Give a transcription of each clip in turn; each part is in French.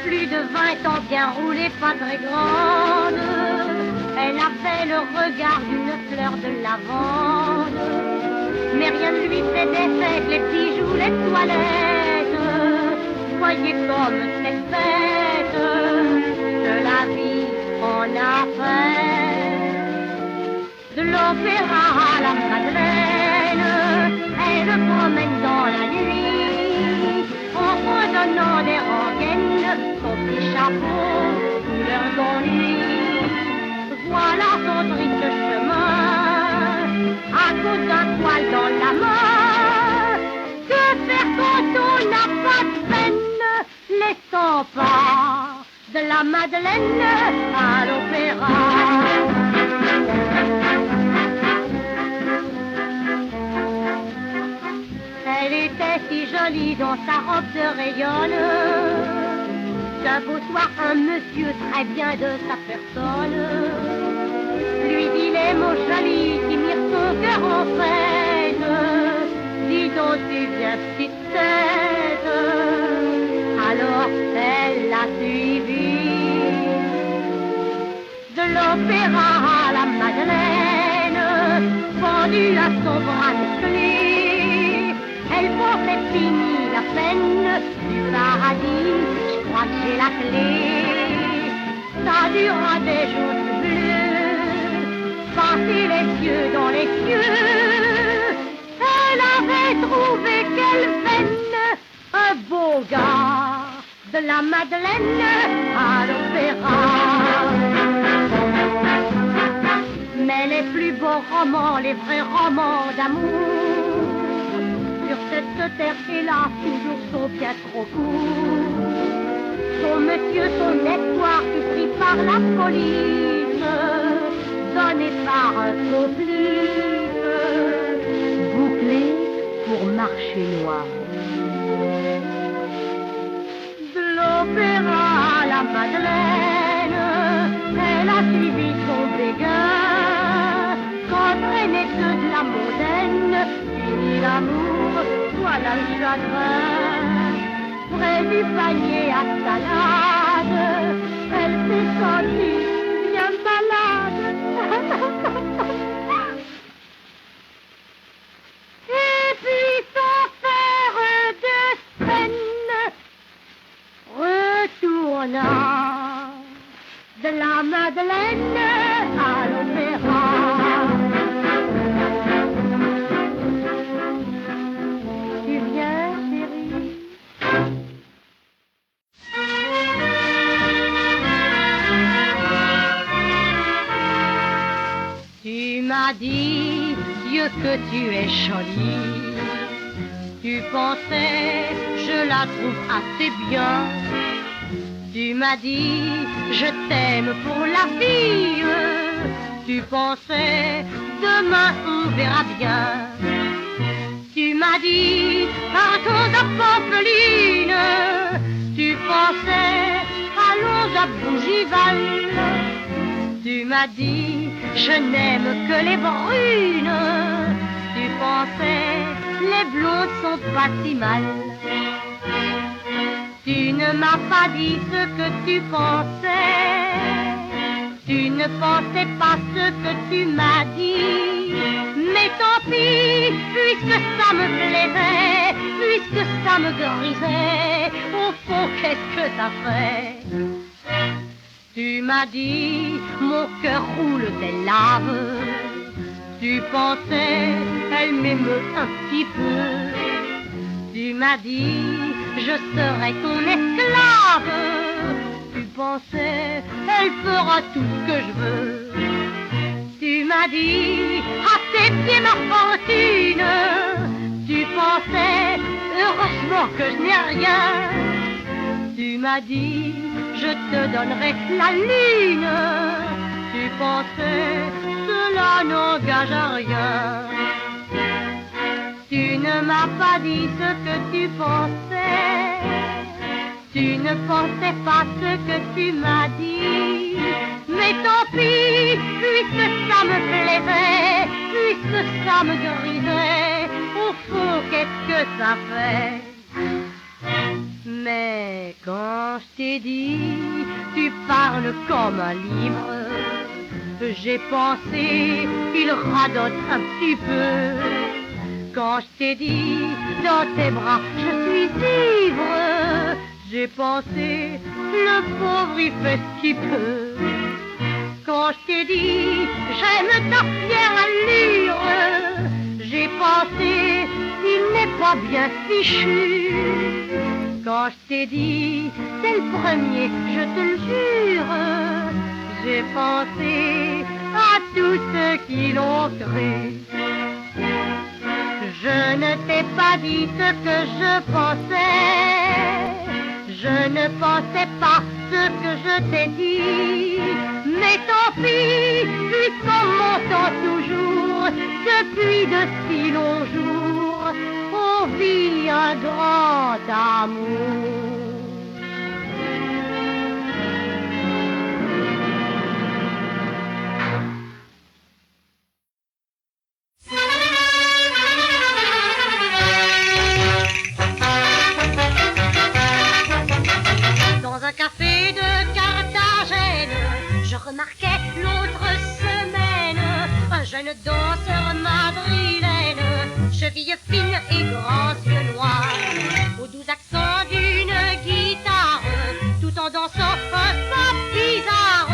plus de 20 ans, bien roulée, pas très grande. Elle avait le regard d'une fleur de lavande. Mais rien ne lui faisait fête, les bijoux, les toilettes. Voyez comme c'est bête, de la vie on a fait. De l'opéra à la Madeleine, elle promène dans la nuit, en fredonnant des rengaines, son petit chapeau, couleur d'ennui. Voilà son triste chemin, à cause d'un poil dans la main. Que faire quand on n'a pas de peine, laissons pas de la Madeleine à l'opéra. Elle était si jolie dans sa robe de rayonne. D'un beau soir, un monsieur très bien de sa personne lui dit les mots jolis qui mirent son cœur en peine. Dis donc, tu viens petite tête. Alors elle l'a suivi. De l'opéra à la Madeleine, pendue à son bras musclé, elle pensait fini la peine du paradis. Je crois que j'ai la clé. Ça dura des jours bleus, passer les yeux dans les cieux. Elle avait trouvé quelle peine, un beau gars de la Madeleine à l'opéra. Mais les plus beaux romans, les vrais romans d'amour, sur cette terre, hélas, toujours sont bien trop courts. Son monsieur, son espoir fut pris par la police, donné par un complice, bouclé pour marcher noir. De l'opéra à la Madeleine, elle a suivi son béguin, qu'entraînait que de la mondaine. Fini l'amour, voilà le chagrin. Près du panier à salade, elle s'est sentie bien malade. Et puis sans faire de peine, retourna de la Madeleine à l'opéra. Tu viens, chérie? Tu m'as dit, Dieu, que tu es jolie. Tu pensais, je la trouve assez bien. Tu m'as dit, je t'aime pour la vie. Tu pensais, demain on verra bien. Tu m'as dit, partons à Pampelune. Tu pensais, allons à Bougival. Tu m'as dit, je n'aime que les brunes. Tu pensais, les blondes sont pas si mal. Tu ne m'as pas dit ce que tu pensais. Tu ne pensais pas ce que tu m'as dit. Mais tant pis, puisque ça me plaisait, puisque ça me grisait, au fond, qu'est-ce que ça fait? Tu m'as dit, mon cœur roule des laves. Tu pensais, elle m'émeut un petit peu. Tu m'as dit, je serai ton esclave. Tu pensais, elle fera tout ce que je veux. Tu m'as dit, à tes pieds ma fortune. Tu pensais, heureusement que je n'ai rien. Tu m'as dit, je te donnerai la lune. Tu pensais, cela n'engage à rien. Tu ne m'as pas dit ce que tu pensais. Tu ne pensais pas ce que tu m'as dit. Mais tant pis, puisque ça me plaisait, puisque ça me grisait, au fond, qu'est-ce que ça fait? Mais quand je t'ai dit, tu parles comme un livre, j'ai pensé, il radote un petit peu. Quand je t'ai dit, dans tes bras, je suis ivre, j'ai pensé, le pauvre il fait ce qu'il peut. Quand je t'ai dit, j'aime ta fière allure, j'ai pensé, il n'est pas bien fichu. Quand je t'ai dit, c'est le premier, je te le jure, j'ai pensé à tous ceux qui l'ont cru. Je ne t'ai pas dit ce que je pensais, je ne pensais pas ce que je t'ai dit. Mais tant pis, puisqu'on m'entend toujours, depuis de si longs jours, on vit un grand amour. Dans un café de Carthagène, je remarquais l'autre semaine un jeune danseur madrilène, cheville fine et grands yeux noirs, aux doux accents d'une guitare, tout en dansant un pas bizarre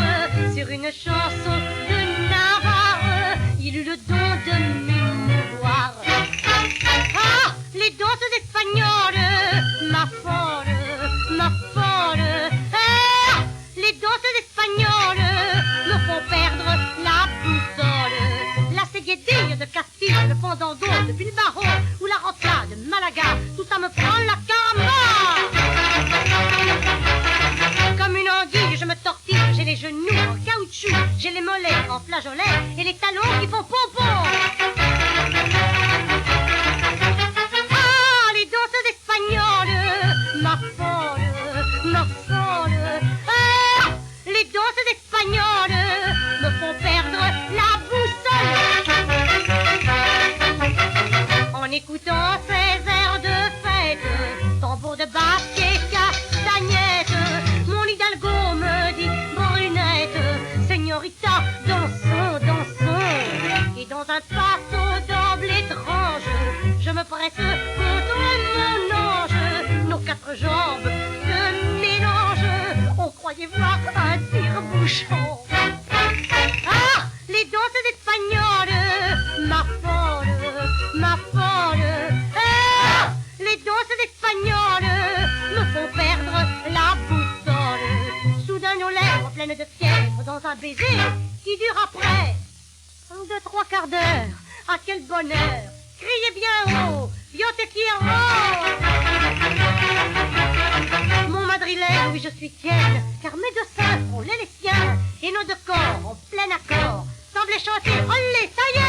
sur une chanson de Navarre. Il eut le don de m'émouvoir. Ah, les danses espagnoles, ma folle, ma folle. Ah, les danses espagnoles me font perdre la boussole. La seguedilla de Castille, le fandango de Bilbao ou la rocca de Malaga, tout ça me prend la caramba. Comme une anguille, je me tortille, j'ai les genoux en caoutchouc, j'ai les mollets en flageolet et les talons qui font pompon. Ah, les danses espagnoles, ma folle, ma folle. Ah, les danses espagnoles me font perdre la boussole. En écoutant ces airs de fête, tambour de basque et castagnette, mon hidalgo me dit brunette, señorita, dansons, dansons. Et dans un passo doble étrange, je me presse contre mon ange, nos quatre jambes se mélangent, on croyait voir un tire-bouchon. Ah, les danses espagnoles, ma folle, ma folle. Ah, les danses espagnoles me font perdre la boussole. Soudain nos lèvres pleines de fièvre dans un baiser qui dure après 2-3 quarts d'heure. Ah, quel bonheur! Criez bien haut, yo te quiero! Mon madrilène, oui je suis tienne, car mes deux seins sont les siens, et nos deux corps en plein accord semblaient chanter olé, ça y est!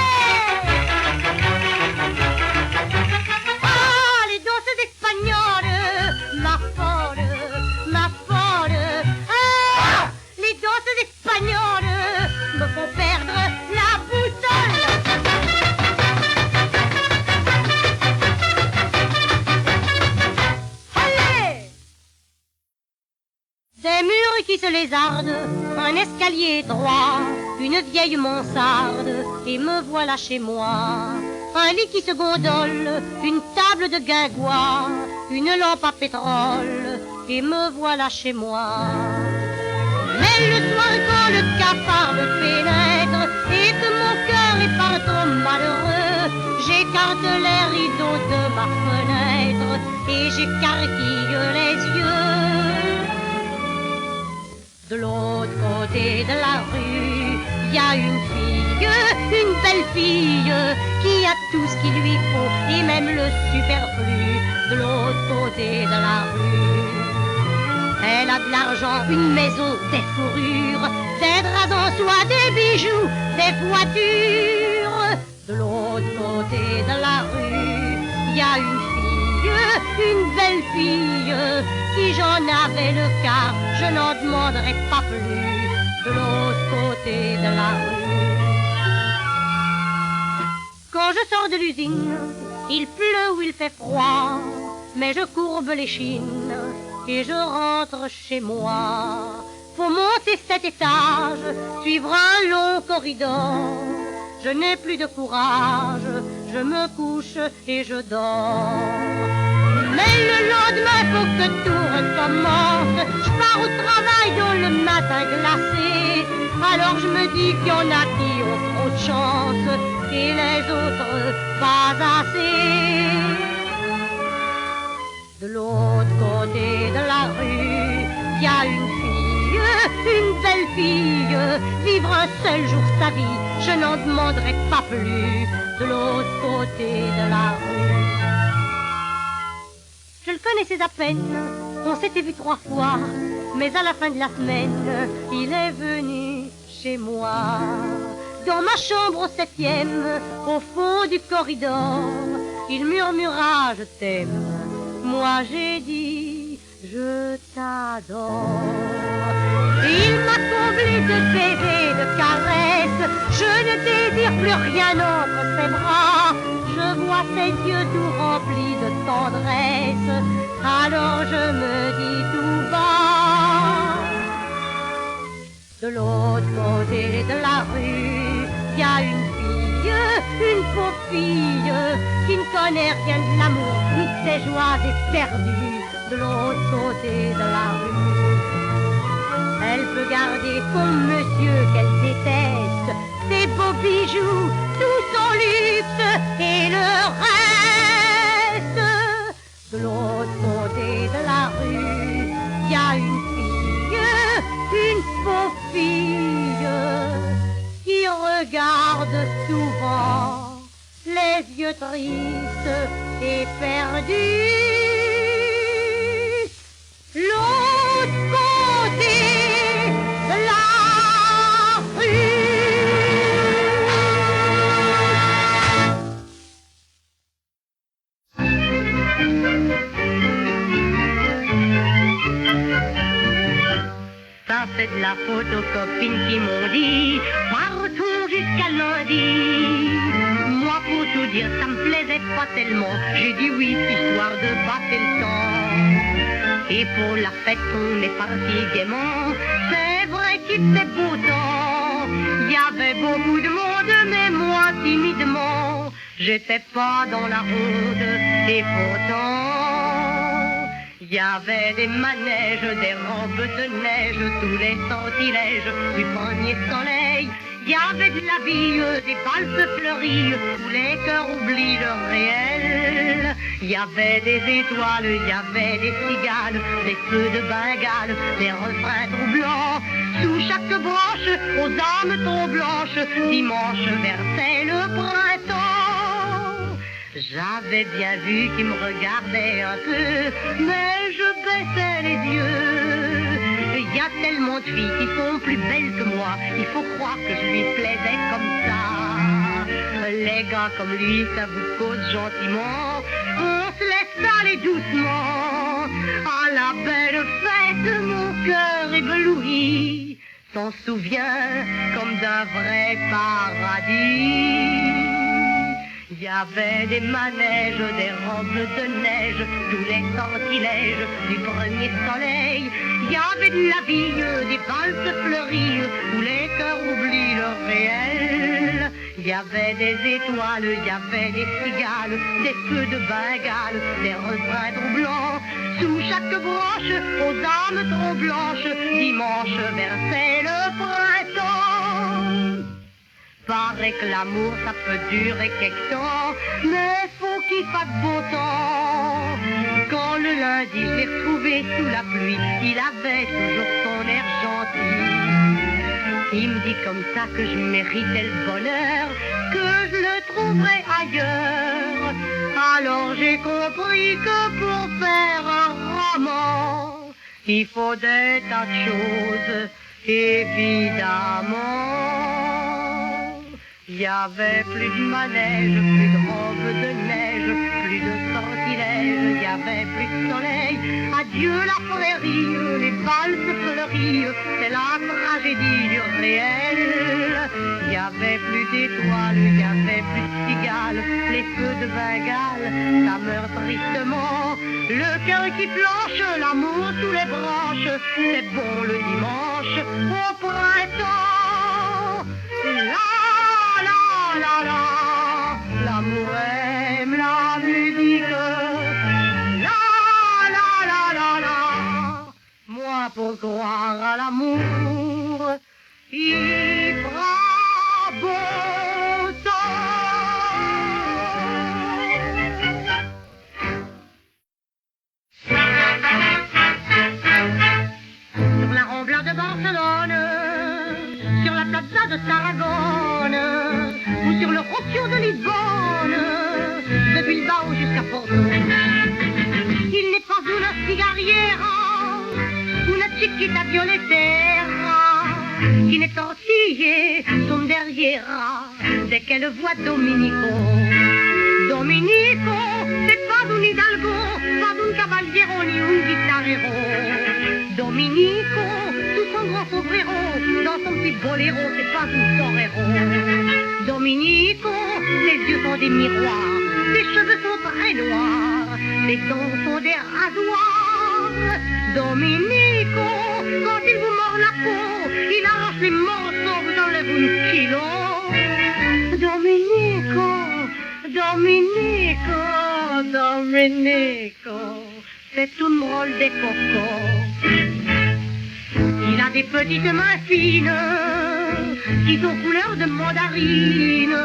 Ah, les danses espagnoles, ma folle, ma folle! Ah, les danses espagnoles me font perdre la boussole! Des murs qui se lézardent, un escalier droit, une vieille mansarde, et me voilà chez moi. Un lit qui se gondole, une table de guingois, une lampe à pétrole, et me voilà chez moi. Mais le soir quand le cafard me pénètre, et que mon cœur est par trop malheureux, j'écarte les rideaux de ma fenêtre, et j'écarquille les yeux. De l'autre côté de la rue, il y a une fille, une belle fille, qui a tout ce qu'il lui faut, et même le superflu. De l'autre côté de la rue, elle a de l'argent, une maison, des fourrures, des draps en soie, des bijoux, des voitures. De l'autre côté de la rue, il y a une fille, une belle fille. Si j'en avais le cas, je n'en demanderais pas plus. De l'autre côté de la rue. Quand je sors de l'usine, il pleut ou il fait froid, mais je courbe l'échine et je rentre chez moi. Faut monter 7 étages, suivre un long corridor. Je n'ai plus de courage, je me couche et je dors. Mais le lendemain, faut que tout recommence. Je pars au travail dans le matin glacé. Alors je me dis qu'il y en a qui ont trop de chance et les autres pas assez. De l'autre côté de la rue, il y a une fille, une belle fille, vivre un seul jour sa vie, je n'en demanderai pas plus. De l'autre côté de la rue, je le connaissais à peine, on s'était vu 3 fois, mais à la fin de la semaine, il est venu chez moi. Dans ma chambre au 7e, au fond du corridor, il murmura je t'aime. Moi j'ai dit je t'adore. Il m'a comblé de baisers, de caresses. Je ne désire plus rien entre ses bras. Je vois ses yeux tout remplis de tendresse. Alors je me dis tout bas. De l'autre côté de la rue, il y a une fille, une pauvre fille, qui ne connaît rien de l'amour, ni de ses joies éperdues. De l'autre côté de la rue, elle peut garder son monsieur qu'elle déteste, ses beaux bijoux, tout son luxe et le reste. De l'autre côté de la rue, il y a une fille, une pauvre fille, qui regarde souvent les yeux tristes et perdus. L'autre côté de la rue. Ça c'est de la faute aux copines qui m'ont dit partons jusqu'à lundi. Moi pour tout dire ça me plaisait pas tellement. J'ai dit oui histoire de passer le temps. Et pour la fête on est parti gaiement. C'est vrai qu'il fait beau temps. Il y avait beaucoup de monde mais moi timidement j'étais pas dans la ronde. Et pourtant il y avait des manèges, des robes de neige, tous les sortilèges du premier soleil. Il y avait de la vie, des valses fleuries, où les cœurs oublient le réel. Il y avait des étoiles, il y avait des cigales, des feux de Bengale, des refrains troublants. Sous chaque branche, aux âmes trop blanches, dimanche versait le printemps. J'avais bien vu qu'il me regardait un peu, mais je baissais les yeux. Il y a tellement de filles qui sont plus belles que moi, il faut croire que je lui plaisais comme ça. Les gars comme lui, ça vous cause gentiment, on se laisse aller doucement. À la belle fête, mon cœur ébloui s'en souvient comme d'un vrai paradis. Il y avait des manèges, des robes de neige, tous les sortilèges du premier soleil. Il y avait de la vie, des valses fleuries, où les cœurs oublient le réel. Il y avait des étoiles, il y avait des cigales, des feux de Bengale, des refrains troublants. Sous chaque branche, aux âmes trop blanches, dimanche versait le printemps. Paraît que l'amour ça peut durer quelque temps, mais faut qu'il fasse beau temps. Quand le lundi je l'ai retrouvé sous la pluie, il avait toujours son air gentil. Il me dit comme ça que je méritais le bonheur, que je le trouverais ailleurs. Alors j'ai compris que pour faire un roman, il faut des tas de choses, évidemment. Il y avait plus de manège, plus de robes de neige, plus de sortilèges, il y avait plus de soleil. Adieu la prairie, les valses fleuries, c'est la tragédie du réel. Il y avait plus d'étoiles, il y avait plus de cigales, les feux de Bengale, ça meurt tristement. Le cœur qui planche, l'amour sous les branches, c'est bon le dimanche au printemps. La la la, l'amour aime la musique. La la la la la, moi pour croire à l'amour, il fera beau temps. Sur la Rambla de Barcelone, sur la plaza de Tarragone, ou sur le Rocio de Lisbonne, de Bilbao jusqu'à Porto, il n'est pas una cigariera, una chiquita violetera, qui n'est tortillée son derrière dès qu'elle voit Dominico. Dominico, c'est pas un hidalgo, pas un caballero ni un guitarrero. Dominico, sous son grand sombrero, dans son petit boléro, c'est pas un torero. Dominico, ses yeux sont des miroirs, ses cheveux sont très noirs, ses dents sont des rasoirs. Dominico, quand il vous mord la peau, il arrache les morceaux, vous enlève un kilo. Dominico, Dominico, Dominico, c'est tout le rôle des cocos. Il a des petites mains fines, qui sont couleur de mandarine.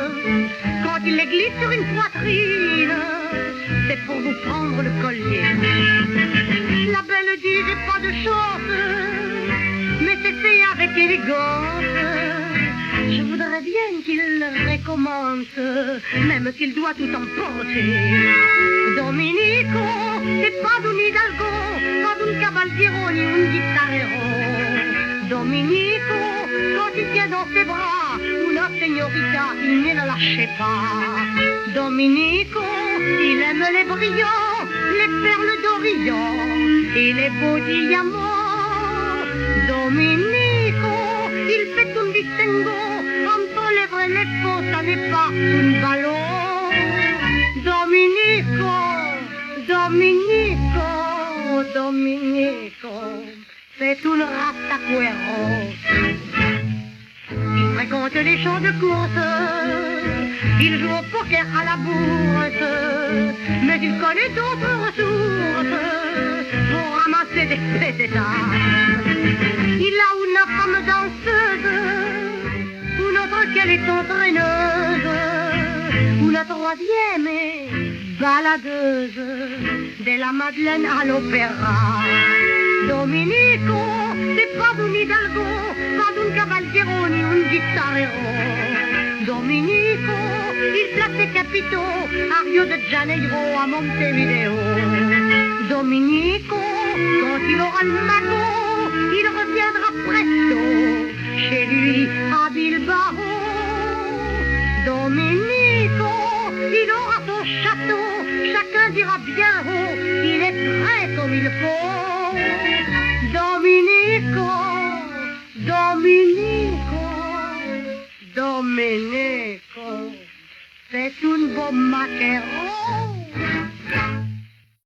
Quand il les glisse sur une poitrine, c'est pour vous prendre le collier. La belle dit j'ai pas de chance, mais c'est fait avec élégance. Je voudrais bien qu'il recommence, même s'il doit tout emporter. Dominico, c'est pas un hidalgo, pas un caballero ni un guitarrero. Dominico, quand il tient dans ses bras una señorita, il ne la lâche pas. Dominico, il aime les brillants, les perles d'Orient et les beaux diamants. Dominico, il fait un distinguo entre les vrais et les faux, ça n'est pas un ballon. Dominico, Dominico, Dominico, c'est une race cuero. Il fréquente les champs de course, il joue au poker à la bourse, mais il connaît d'autres ressources pour ramasser des pétards. Il a une femme danseuse, une autre qu'elle est entraîneuse, une troisième est baladeuse, de la Madeleine à l'opéra. Dominico, c'est pas un hidalgo, pas un caballero ni un guitarrero. Dominico, il place ses capitaux à Rio de Janeiro, à Montevideo. Dominico, quand il aura le magot, il reviendra presto chez lui à Bilbao. Dominico, il aura son château, chacun dira bien haut, il est prêt comme il faut. Dominico, Dominico, Dominico, c'est une bonne maquereau.